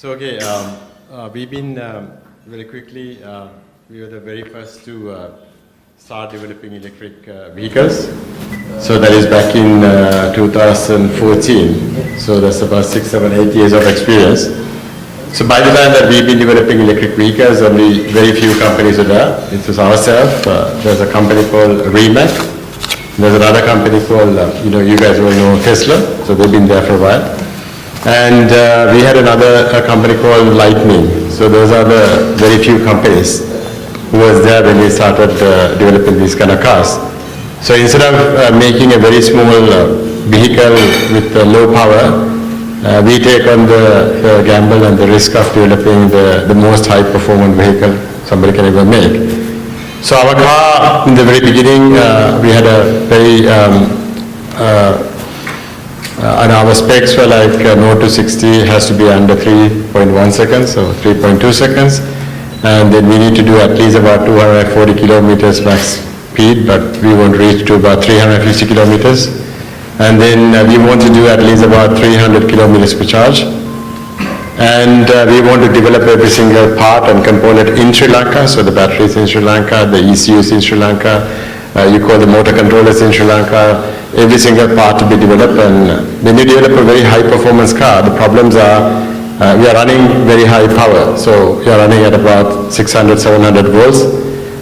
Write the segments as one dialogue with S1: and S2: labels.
S1: So okay, we've been very quickly, we were the very first to start developing electric vehicles. So that is back in 2014. So that's about 6, 7, 8 years of experience. So by the time that we've been developing electric vehicles, only very few companies are there. It was ourselves. There's a company called Rimac. There's another company called, you guys will know Tesla. So they've been there for a while. And we had another company called Lightning. So those are the very few companies who was there when we started developing these kind of cars. So instead of making a very small vehicle with low power, we take on the gamble and the risk of developing the most high performance vehicle somebody can ever make. So our car, in the very beginning, we had a very, and our specs were like 0 to 60 has to be under 3.1 seconds, so 3.2 seconds. And then we need to do at least about 240 kilometers max speed, but we won't reach to about 350 kilometers. And then we want to do at least about 300 kilometers per charge. And we want to develop every single part and component in Sri Lanka, so the batteries in Sri Lanka, the ECUs in Sri Lanka, you call the motor controllers in Sri Lanka, every single part to be developed. And when you develop a very high performance car, the problems are we are running very high power. So we are running at about 600, 700 volts,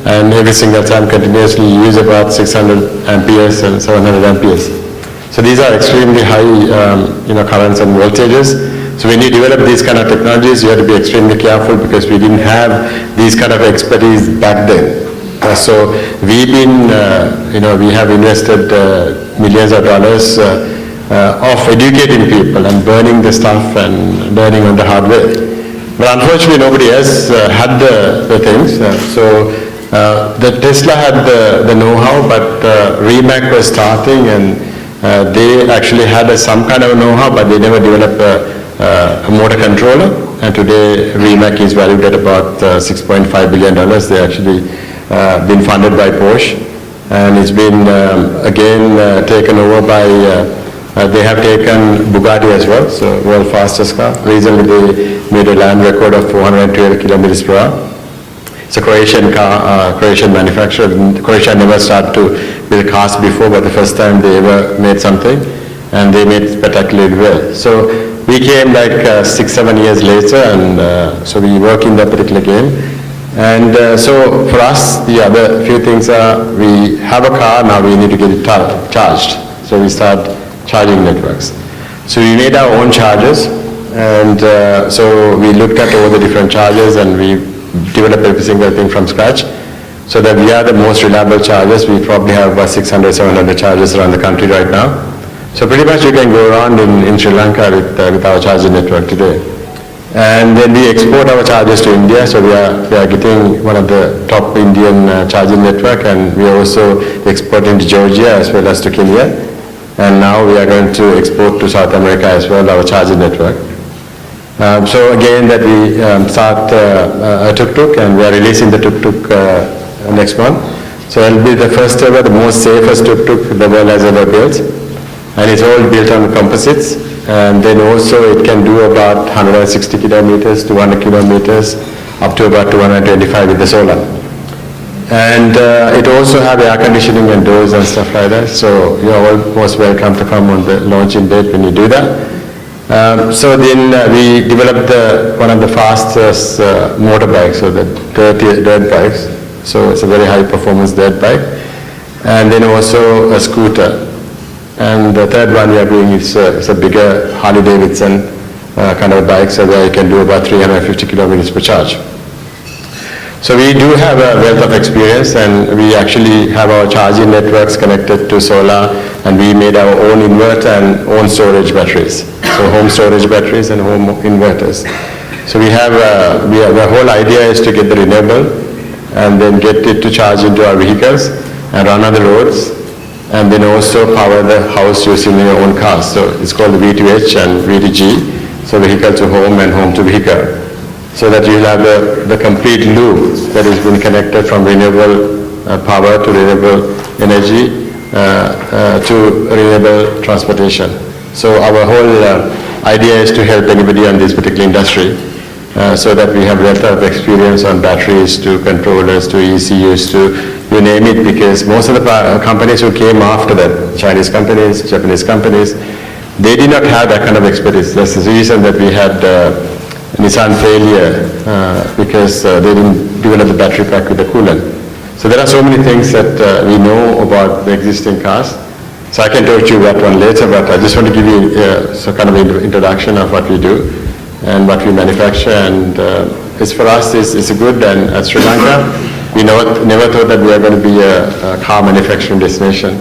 S1: and every single time continuously use about 600 amperes and 700 amperes. So these are extremely high currents and voltages. So when you develop these kind of technologies, you have to be extremely careful because we didn't have these kind of expertise back then. So we've been, we have invested millions of dollars of educating people and burning the stuff and learning on the hard way. But unfortunately, nobody else had the things. The Tesla had the know-how, but Rimac was starting, and they actually had some kind of know-how, but they never developed a motor controller. And today, Rimac is valued at about $6.5 billion. They actually been funded by Porsche, and it's been again taken over by, they have taken Bugatti as well, so world fastest car. Recently they made a land record of 412 kilometers per hour. It's a Croatian car, Croatian manufacturer. Croatia never started to build cars before, but the first time they ever made something, and they made spectacularly well. So we came like 6, 7 years later, and so we work in that particular game. And so for us, the other few things are, we have a car, now we need to get it charged. So we start charging networks. So we made our own chargers, and so we looked at all the different chargers, and we developed every single thing from scratch, so that we are the most reliable chargers. We probably have about 600, 700 chargers around the country right now. So pretty much you can go around in Sri Lanka with our charging network today. And then we export our chargers to India, so we are getting one of the top Indian charging network, and we are also exporting to Georgia as well as to Kenya. And now we are going to export to South America as well, our charging network. So again, that we start a tuk-tuk, and we are releasing the tuk-tuk next month. So it will be the first ever, the most safest tuk-tuk the world has ever built. And it's all built on composites. And then also it can do about 160 kilometers, 200 kilometers, up to about 225 with the solar. And it also have air conditioning and doors and stuff like that. So you're all most welcome to come on the launching date when you do that. So then we developed one of the fastest motorbikes, so the dirt bikes. So it's a very high performance dirt bike. And then also a scooter. And the third one we are doing is a bigger Harley Davidson kind of bike, so where you can do about 350 kilometers per charge. So we do have a wealth of experience, and we actually have our charging networks connected to solar, and we made our own inverter and own storage batteries. So home storage batteries and home inverters. So we have the whole idea is to get the renewable and then get it to charge into our vehicles and run on the roads, and then also power the house using your own cars. So it's called the V2H and V2G, so vehicle to home and home to vehicle. So that you'll have the complete loop that has been connected from renewable power to renewable energy to renewable transportation. So our whole idea is to help anybody on this particular industry. so that we have breadth of experience on batteries to controllers to ECUs to you name it, because most of the companies who came after that, Chinese companies, Japanese companies, they did not have that kind of expertise. That's the reason that we had Nissan failure, because they didn't develop the battery pack with the coolant. So there are so many things that we know about the existing cars. So I can talk to you that one later, but I just want to give you some kind of introduction of what we do and what we manufacture. And it's for us, it's a good. And at Sri Lanka, we never thought that we were going to be a car manufacturing destination.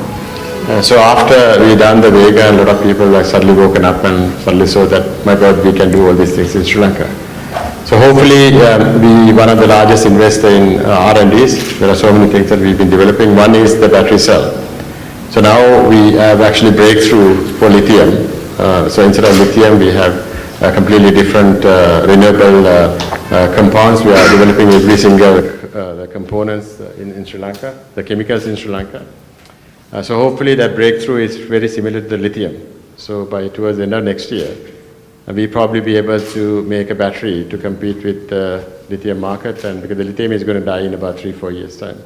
S1: So after we done the Vega, a lot of people like suddenly woken up and suddenly saw that, my God, we can do all these things in Sri Lanka. So hopefully be one of the largest investors in R&Ds. There are so many things that we've been developing. One is the battery cell. So now we have actually breakthrough for lithium. So instead of lithium, we have completely different renewable compounds. We are developing every single the components in Sri Lanka, the chemicals in Sri Lanka. So hopefully that breakthrough is very similar to the lithium. So towards the end of next year, we probably be able to make a battery to compete with the lithium market, and because the lithium is going to die in about 3-4 years' time.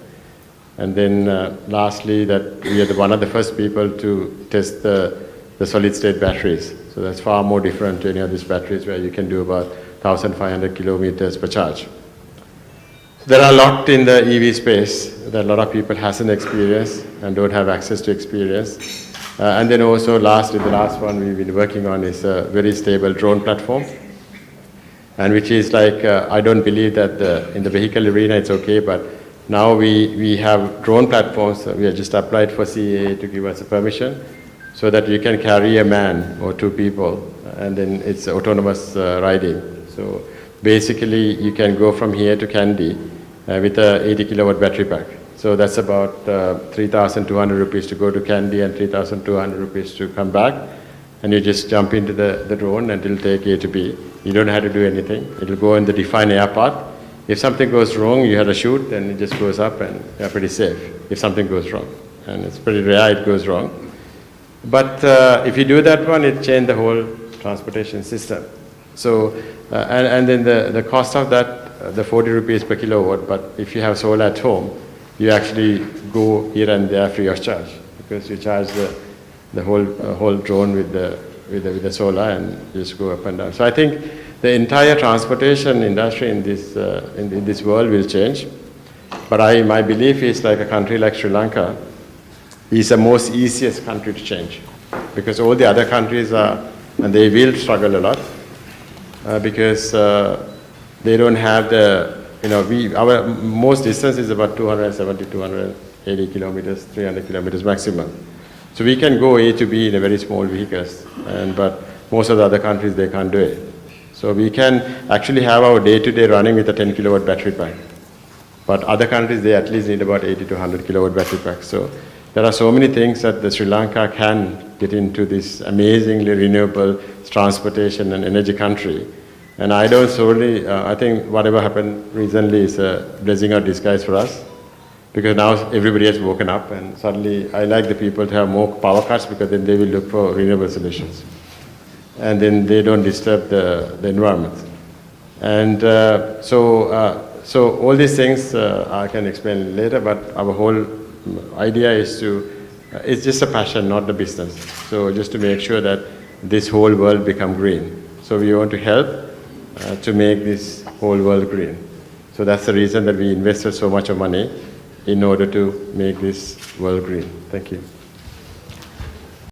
S1: And then lastly, that we are one of the first people to test the solid-state batteries. So that's far more different to any of these batteries where you can do about 1,500 kilometers per charge. There are a lot in the EV space that a lot of people hasn't experienced and don't have access to experience. And then also the last one we've been working on is a very stable drone platform. And which is like, I don't believe that in the vehicle arena it's okay, but now we have drone platforms. We have just applied for CAA to give us a permission so that you can carry a man or 2 people, and then it's autonomous riding. So basically you can go from here to Kandy with a 80 kilowatt battery pack. So that's about 3,200 rupees to go to Kandy and 3,200 rupees to come back. And you just jump into the drone and it'll take A to B. You don't have to do anything. It'll go in the defined air path. If something goes wrong, you have to shoot, then it just goes up and you're pretty safe if something goes wrong. And it's pretty rare it goes wrong. But if you do that one, it changes the whole transportation system. So, and then the cost of that, the 40 rupees per kilowatt, but if you have solar at home, you actually go here and there free of charge because you charge the whole drone with the solar and just go up and down. So I think the entire transportation industry in this world will change. But my belief is like a country like Sri Lanka is the most easiest country to change because all the other countries are, and they will struggle a lot because they don't have our most distance is about 270, 280 kilometers, 300 kilometers maximum. So we can go A to B in a very small vehicles, but most of the other countries, they can't do it. So we can actually have our day-to-day running with a 10 kilowatt battery pack. But other countries, they at least need about 80 to 100 kilowatt battery packs. So there are so many things that the Sri Lanka can get into this amazingly renewable transportation and energy country. And I don't solely, I think whatever happened recently is a blessing or disguise for us. Because now everybody has woken up and suddenly I like the people to have more power cuts because then they will look for renewable solutions. And then they don't disturb the environment. And so all these things I can explain later, but our whole idea is it's just a passion, not the business. So just to make sure that this whole world become green. So we want to help to make this whole world green. So that's the reason that we invested so much of money in order to make this world green. Thank you.